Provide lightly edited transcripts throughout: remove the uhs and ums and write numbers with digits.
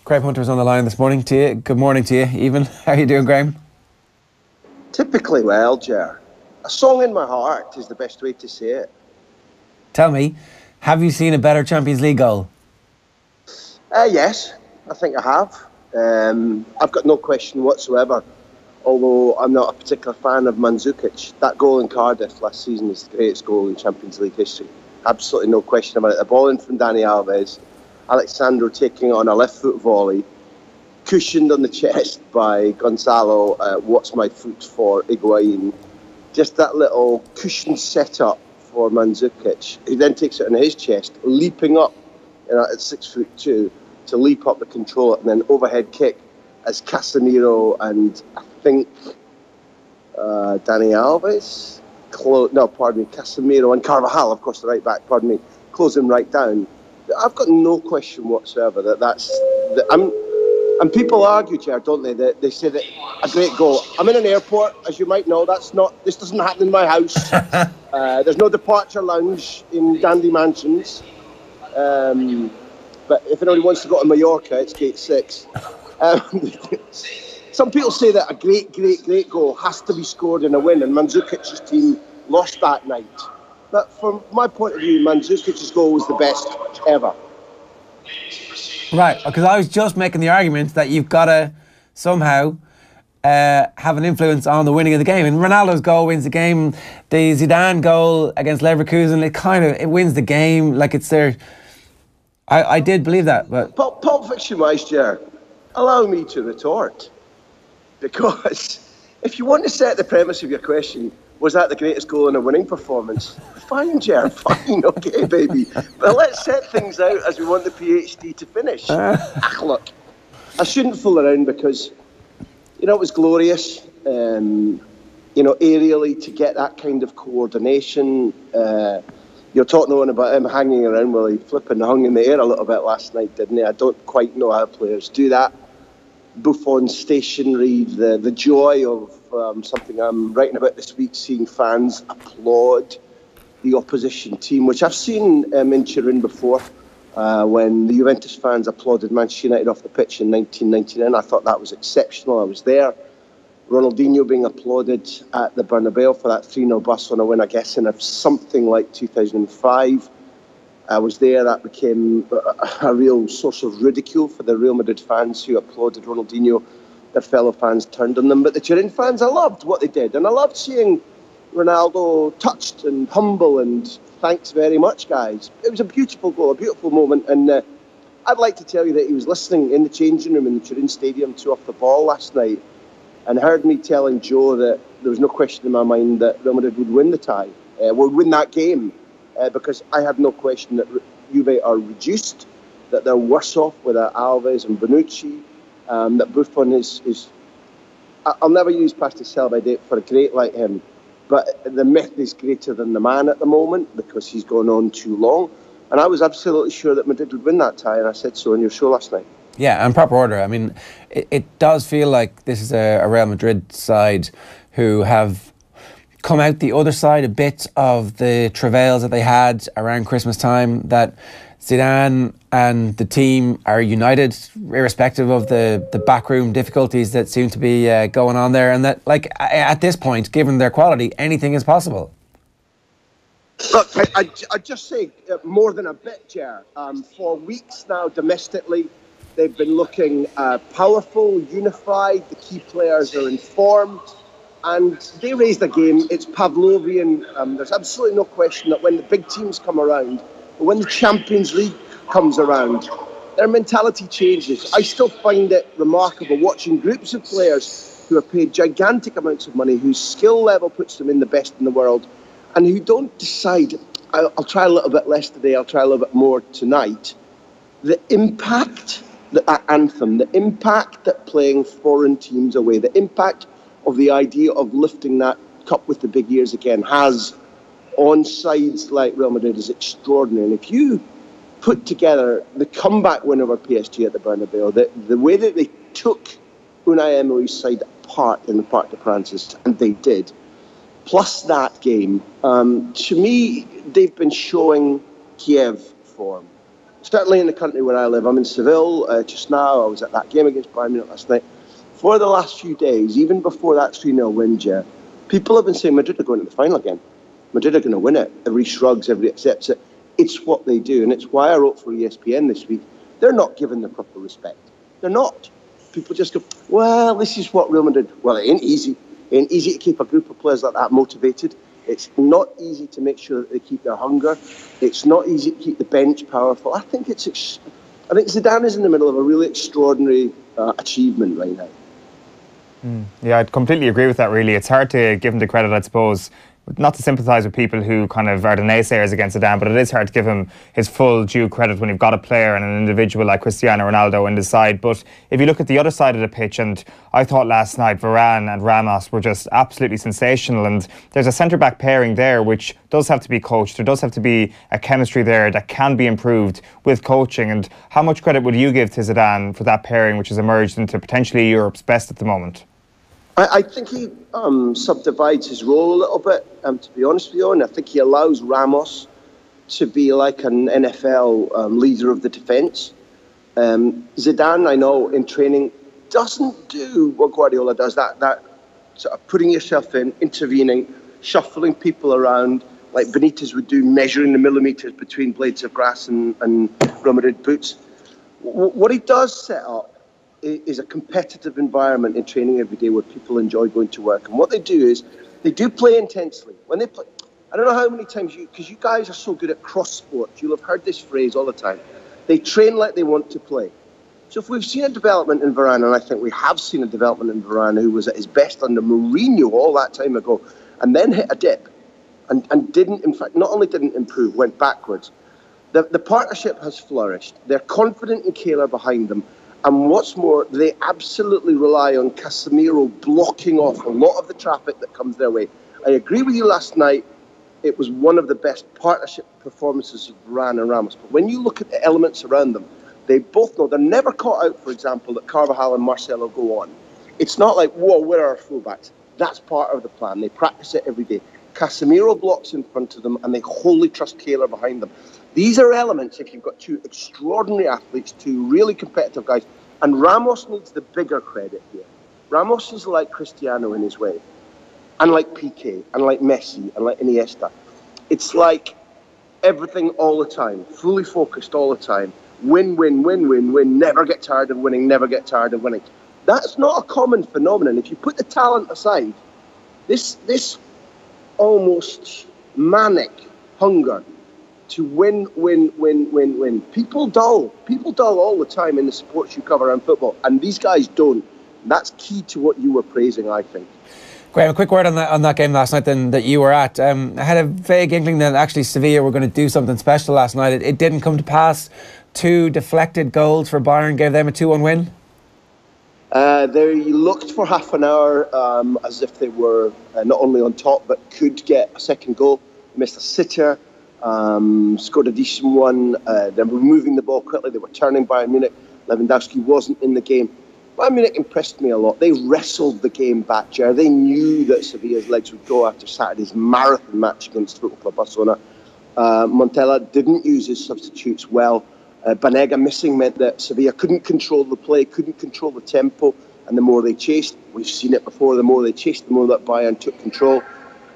Graham Hunter's on the line this morning to you. Good morning to you, even. How are you doing, Graham? Typically well, Ger. A song in my heart is the best way to say it. Tell me, have you seen a better Champions League goal? Yes, I think I have. I've got no question whatsoever. Although I'm not a particular fan of Mandzukic. That goal in Cardiff last season is the greatest goal in Champions League history. Absolutely no question about it. The ball in from Dani Alves, Alexandro taking it on a left foot volley, cushioned on the chest by Gonzalo, what's my foot for Higuain. Just that little cushioned setup for Mandzukic. He then takes it on his chest, leaping up at 6'2" to leap up the control and then overhead kick as Casemiro and I think Dani Alves, Casemiro and Carvajal, of course, the right back, close him right down. I've got no question whatsoever and people argue, Ger, don't they? That they say that a great goal. I'm in an airport, as you might know. This doesn't happen in my house. There's no departure lounge in Dandy Mansions. But if anybody wants to go to Mallorca, it's gate 6. Some people say that a great goal has to be scored in a win, and Mandzukic's team lost that night. But from my point of view, Mandzukic's goal was the best ever. Right, because I was just making the argument that you've got to somehow have an influence on the winning of the game. And Ronaldo's goal wins the game. The Zidane goal against Leverkusen, it wins the game. Like it's there. I did believe that, but Pulp Fiction-wise, Ger, allow me to retort. Because if you want to set the premise of your question, was that the greatest goal in a winning performance? Fine, Ger, fine, okay, baby. But let's set things out as we want the PhD to finish. Look, I shouldn't fool around because, it was glorious, aerially to get that kind of coordination. You're talking on about him hanging around, well, he flipping hung in the air a little bit last night, didn't he? I don't quite know how players do that. Buffon stationary, the joy of something I'm writing about this week, seeing fans applaud the opposition team, which I've seen in Turin before, when the Juventus fans applauded Manchester United off the pitch in 1999. I thought that was exceptional. I was there. Ronaldinho being applauded at the Bernabeu for that 3-0 Barcelona win, I guess, in something like 2005. I was there. That became a real source of ridicule for the Real Madrid fans who applauded Ronaldinho. Their fellow fans turned on them. But the Turin fans, I loved what they did. And I loved seeing Ronaldo touched and humble and thanks very much, guys. It was a beautiful goal, a beautiful moment. And I'd like to tell you that he was listening in the changing room in the Turin Stadium to Off the Ball last night and heard me telling Joe that there was no question in my mind that Real Madrid would win the tie, would win that game. Because I have no question that Juve are reduced, that they're worse off without Alves and Bonucci, that Buffon is... I'll never use Pastor sell-by date for a great like him, but the myth is greater than the man at the moment because he's gone on too long. And I was absolutely sure that Madrid would win that tie, and I said so on your show last night. yeah, and proper order. I mean, it does feel like this is a Real Madrid side who have come out the other side a bit of the travails that they had around Christmas time, that Zidane and the team are united irrespective of the backroom difficulties that seem to be going on there, and that at this point, given their quality, anything is possible. Look, I just say more than a bit, Ger. For weeks now, domestically, they've been looking powerful, unified. The key players are in form. And they raised the game. It's Pavlovian. There's absolutely no question that when the big teams come around, when the Champions League comes around, their mentality changes. I still find it remarkable watching groups of players who are paid gigantic amounts of money, whose skill level puts them in the best in the world, and who don't decide, I'll try a little bit less today, I'll try a little bit more tonight. The impact, that anthem, the impact that playing foreign teams away, the impact of the idea of lifting that cup with the big ears again has on sides like Real Madrid is extraordinary. And if you put together the comeback win over PSG at the Bernabeu, the way that they took Unai Emery's side apart in the Parc des Princes, and they did, plus that game, to me, they've been showing Kiev form. certainly in the country where I live. I'm in Seville just now. I was at that game against Bayern Munich last night. For the last few days, even before that 3-0 win, Ger, people have been saying Madrid are going to the final again. Madrid are going to win it. Everybody shrugs, everybody accepts it. It's what they do, and it's why I wrote for ESPN this week. They're not given the proper respect. They're not. People just go, well, this is what Real Madrid... Well, it ain't easy. It ain't easy to keep a group of players like that motivated. It's not easy to make sure that they keep their hunger. It's not easy to keep the bench powerful. I think Zidane is in the middle of a really extraordinary achievement right now. Yeah, I'd completely agree with that, really. It's hard to give him the credit, I suppose, not to sympathise with people who kind of are the naysayers against Zidane, but it is hard to give him his full due credit when you've got a player and an individual like Cristiano Ronaldo in the side. But if you look at the other side of the pitch, and I thought last night Varane and Ramos were just absolutely sensational, and there's a centre-back pairing there which does have to be coached. There does have to be a chemistry there that can be improved with coaching. And how much credit would you give to Zidane for that pairing which has emerged into potentially Europe's best at the moment? I think he subdivides his role a little bit, to be honest with you, and I think he allows Ramos to be like an NFL leader of the defence. Zidane, I know, in training, doesn't do what Guardiola does, that sort of putting yourself in, intervening, shuffling people around, like Benitez would do, measuring the millimetres between blades of grass and Real Madrid boots. What he does set up is a competitive environment in training every day where people enjoy going to work. And what they do is they do play intensely. When they play, I don't know how many times because you guys are so good at cross sports, you'll have heard this phrase all the time. They train like they want to play. So if we've seen a development in Varane, and I think we have seen a development in Varane, who was at his best under Mourinho all that time ago, and then hit a dip and didn't, in fact, not only didn't improve, went backwards. The partnership has flourished. They're confident in Keylor behind them. And what's more, they absolutely rely on Casemiro blocking off a lot of the traffic that comes their way. I agree with you last night. It was one of the best partnership performances of Varane and Ramos. But when you look at the elements around them, they both know they're never caught out, for example, that Carvajal and Marcelo go on. It's not like, whoa, where are our fullbacks? That's part of the plan. They practice it every day. Casemiro blocks in front of them and they wholly trust Keylor behind them. These are elements, if you've got two extraordinary athletes, two really competitive guys, and Ramos needs the bigger credit here. Ramos is like Cristiano in his way, and like Piqué, and like Messi, and like Iniesta. It's like everything all the time, fully focused all the time. Win, win, win, win, win, never get tired of winning, never get tired of winning. That's not a common phenomenon. If you put the talent aside, this almost manic hunger to win, win, win, win, win. People dull all the time in the sports you cover around football, and these guys don't. That's key to what you were praising, I think. Graham, a quick word on that game last night then that you were at. I had a vague inkling that actually Sevilla were going to do something special last night. It didn't come to pass. 2 deflected goals for Bayern gave them a 2-1 win. They looked for half an hour as if they were not only on top but could get a second goal. Missed a sitter. Scored a decent one. They were moving the ball quickly. They were turning Bayern Munich. Lewandowski wasn't in the game. Bayern Munich impressed me a lot. They wrestled the game back, Ger. They knew that Sevilla's legs would go after Saturday's marathon match against Football Club Barcelona. Montella didn't use his substitutes well. Banega missing meant that Sevilla couldn't control the play, couldn't control the tempo, and the more they chased, we've seen it before, the more they chased, the more that Bayern took control.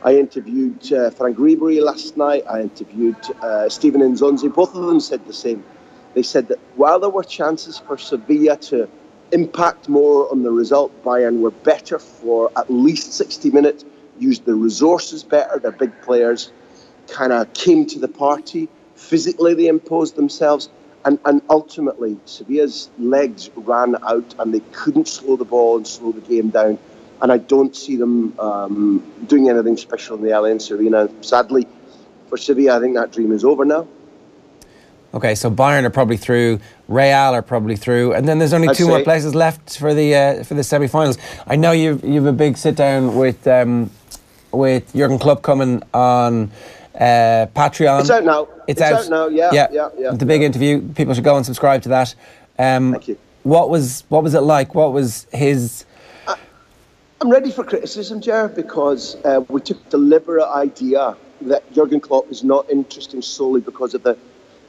I interviewed Frank Ribery last night. I interviewed Steven Nzonzi. Both of them said the same. They said that while there were chances for Sevilla to impact more on the result, Bayern were better for at least 60 minutes, used their resources better, their big players kind of came to the party. Physically, they imposed themselves. And ultimately, Sevilla's legs ran out and they couldn't slow the ball and slow the game down. And I don't see them doing anything special in the Allianz Arena. Sadly, for Sevilla, I think that dream is over now. Okay, so Bayern are probably through, Real are probably through, and then there's only two more places left for the semi-finals. I know you've a big sit down with Jurgen Klopp coming on Patreon. It's out now. It's out now. Yeah. The big interview. People should go and subscribe to that. Thank you. What was it like? What was his? I'm ready for criticism, Ger, because we took a deliberate idea that Jurgen Klopp is not interesting solely because of the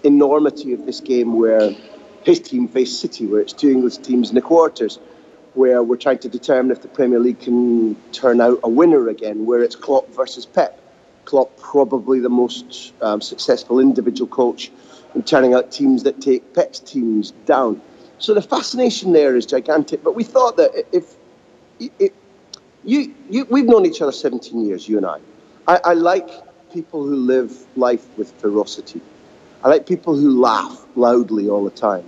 enormity of this game where his team faced City, where it's two English teams in the quarters, where we're trying to determine if the Premier League can turn out a winner again, where it's Klopp versus Pep. Klopp probably the most successful individual coach in turning out teams that take Pep's teams down. So the fascination there is gigantic. But we thought that we've known each other 17 years, you and I. I like people who live life with ferocity. I like people who laugh loudly all the time.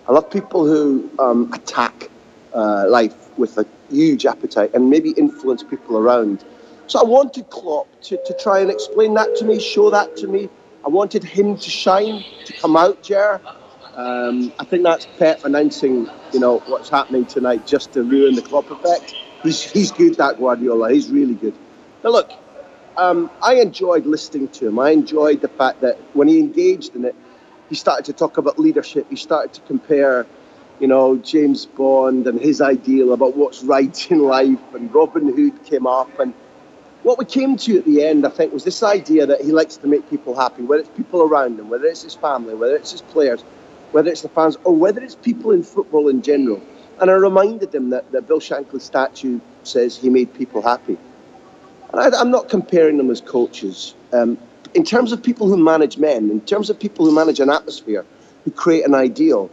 I love people who attack life with a huge appetite and maybe influence people around. So I wanted Klopp to try and explain that to me, show that to me. I wanted him to shine, to come out, Ger. I think that's Pep announcing, what's happening tonight just to ruin the Klopp effect. He's good, that Guardiola. He's really good. Now look, I enjoyed listening to him. I enjoyed the fact that when he engaged in it, he started to talk about leadership. He started to compare, James Bond and his ideal about what's right in life, and Robin Hood came up. And what we came to at the end, I think, was this idea that he likes to make people happy, whether it's people around him, whether it's his family, whether it's his players, whether it's the fans, or whether it's people in football in general. And I reminded him that Bill Shankly's statue says he made people happy. And I'm not comparing them as coaches. In terms of people who manage men, in terms of people who manage an atmosphere, who create an ideal,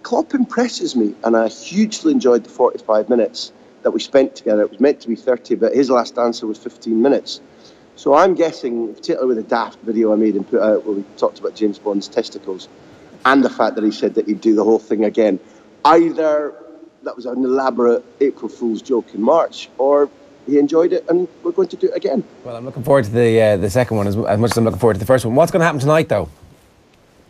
Klopp impresses me, and I hugely enjoyed the 45 minutes that we spent together. It was meant to be 30, but his last answer was 15 minutes. So I'm guessing, particularly with the daft video I made and put out where we talked about James Bond's testicles, and the fact that he said that he'd do the whole thing again, either that was an elaborate April Fool's joke in March, or he enjoyed it and we're going to do it again. Well, I'm looking forward to the second one as much as I'm looking forward to the first one. What's going to happen tonight, though?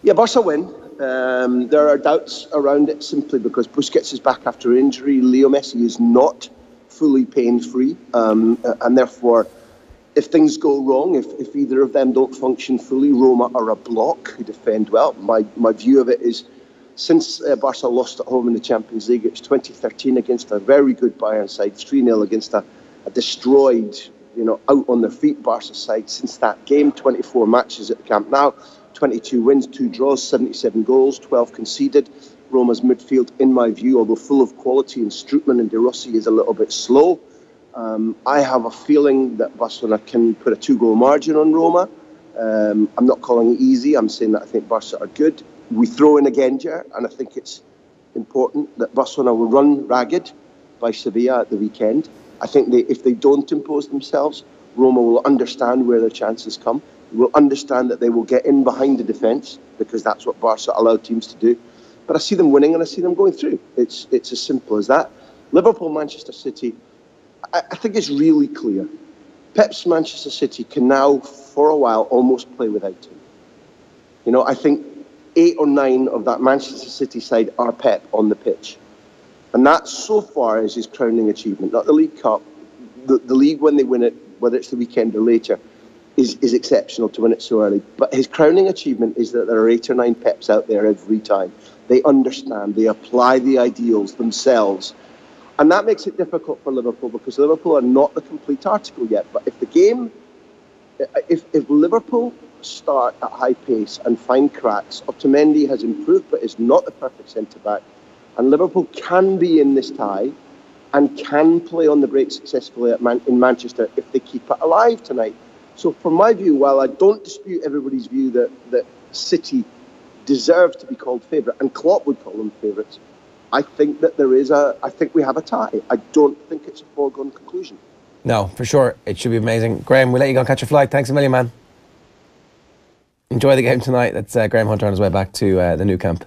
Yeah, Barca win. There are doubts around it simply because Busquets is back after injury. Leo Messi is not fully pain-free, and therefore, if things go wrong, if either of them don't function fully, Roma are a block who defend well. My view of it is, since Barca lost at home in the Champions League, it's 2013 against a very good Bayern side, 3-0 against a destroyed, out on their feet Barca side. Since that game, 24 matches at the Camp Nou, 22 wins, 2 draws, 77 goals, 12 conceded. Roma's midfield, in my view, although full of quality, and Strootman and De Rossi, is a little bit slow. I have a feeling that Barcelona can put a 2-goal margin on Roma. I'm not calling it easy. I'm saying that I think Barca are good. We throw in again, Ger, and I think it's important that Barcelona will run ragged by Sevilla at the weekend. I think if they don't impose themselves, Roma will understand where their chances come. Will understand that they will get in behind the defence, because that's what Barca allow teams to do. But I see them winning and I see them going through. It's as simple as that. Liverpool, Manchester City, I think it's really clear. Pep's Manchester City can now, for a while, almost play without him. I think 8 or 9 of that Manchester City side are Pep on the pitch. And that, so far, is his crowning achievement. Not the League Cup. The league, when they win it, whether it's the weekend or later, is exceptional to win it so early. But his crowning achievement is that there are 8 or 9 Peps out there every time. They understand, they apply the ideals themselves. And that makes it difficult for Liverpool, because Liverpool are not the complete article yet. But if Liverpool start at high pace and find cracks, Otamendi has improved but is not the perfect centre-back, and Liverpool can be in this tie and can play on the break successfully in Manchester if they keep it alive tonight. So from my view, while I don't dispute everybody's view that City deserve to be called favourite, and Klopp would call them favourites, I think that I think we have a tie. I don't think it's a foregone conclusion. No, for sure. It should be amazing. Graham, we'll let you go and catch your flight. Thanks a million, man. Enjoy the game tonight. That's Graham Hunter on his way back to the new camp.